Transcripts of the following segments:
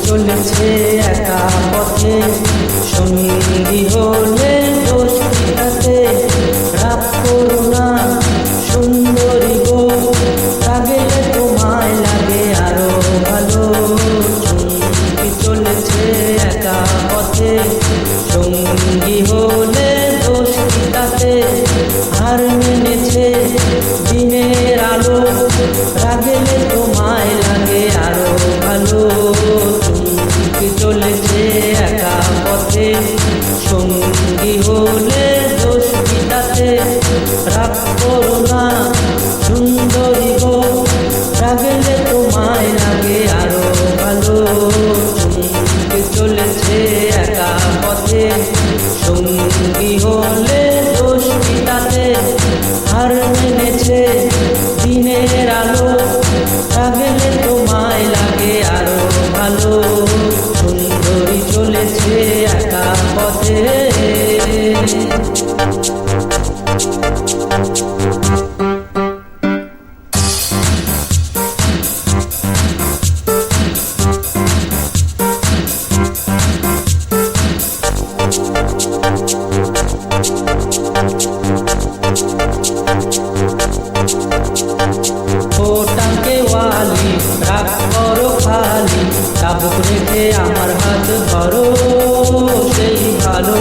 চলেছে একা পথে, সঙ্গী হলে দোষ কিনাতে। রাগ করো না সুন্দরী গো, লাগলে তোমায় লাগে আরো ভালো। চুমকি চলেছে একা পথে, সঙ্গী হলে দোষ কিনাতে। হার মেনেছে দিনের আলো, লাগলে তোমায় লাগে আরো ভালো। চলেছে একা পথে, সঙ্গী হলে দোষ কিনাতে। রাগ করো না সুন্দরী গো, লাগলে তোমায় লাগে আরো ভালো। চুমকি চলেছে একা পথে, সঙ্গী হলে দোষ কিনাতে। হার মেনেছে দিনের আলো, লাগলে তোমায় লাগে আরো ভালো। সুন্দরী চলেছে একা পথে। ওটাকে ওয়ালি রাগ করো খালি, চাবুক রেখে আমার হাত ধরো সেই ভালো।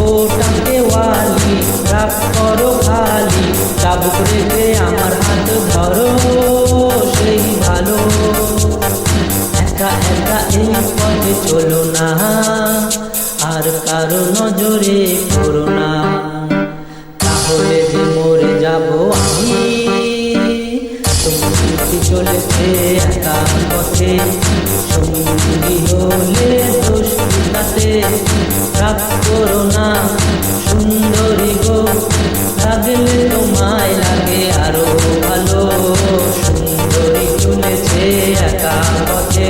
ওটাকে ওয়ালি রাগ করো খালি, চাবুক রেখে আমার হাত ধরো সেই ভালো। একা একা এই পথে চলো না, আর কারো নজরে পড়ো না, তাহলে যে মরে যাবো আমি। চুমকি চলেছে একা পথে, সঙ্গী হলে দোষ কিনাতে। রাগ করো না সুন্দরী গো, লাগলে তোমায় লাগে আরো ভালো। সুন্দরী চলেছে একা পথে।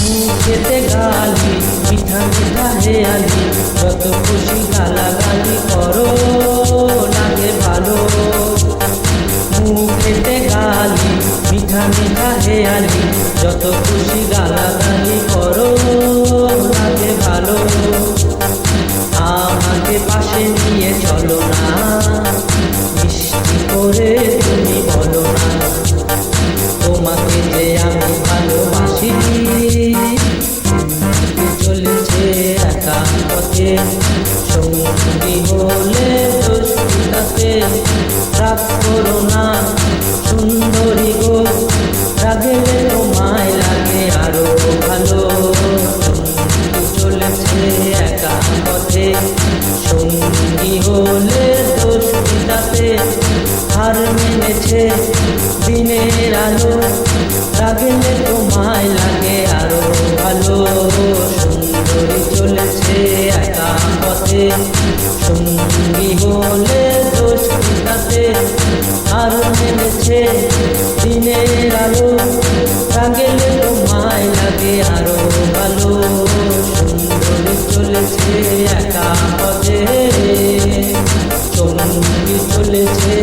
মুখেতে গালি মিঠা মিঠা হেয়ালি, যত খুশি গালাগালি করো লাগে ভালো। মুখেতে গালি মিঠা মিঠা হেয়ালি, যত খুশি গালাগালি করো লাগে ভালো। আমাকে পাশে নিয়ে চলো না, মিষ্টি করে তুমি বলো না, তোমাকে যে আমি ভালোবাসি। চলেছে একা পথে, সঙ্গী হলে দোষ কিনাতে। রাগ করো না সুন্দরী গো, লাগলে তোমায় লাগে আরো ভালো। চলেছে একা পথে, সঙ্গী হলে দোষ কিনাতে। হার মেনেছে দিনের আলো, লাগলে তোমায় লাগে আরো ভালো। সুন্দরী চলেছে একা পথে, সঙ্গী হলে দোষ কিনাতে। হার মেনেছে দিনের আলো, লাগলে তোমায় লাগে আরো ভালো। সুন্দরী চলেছে একা পথে, সঙ্গী চলেছে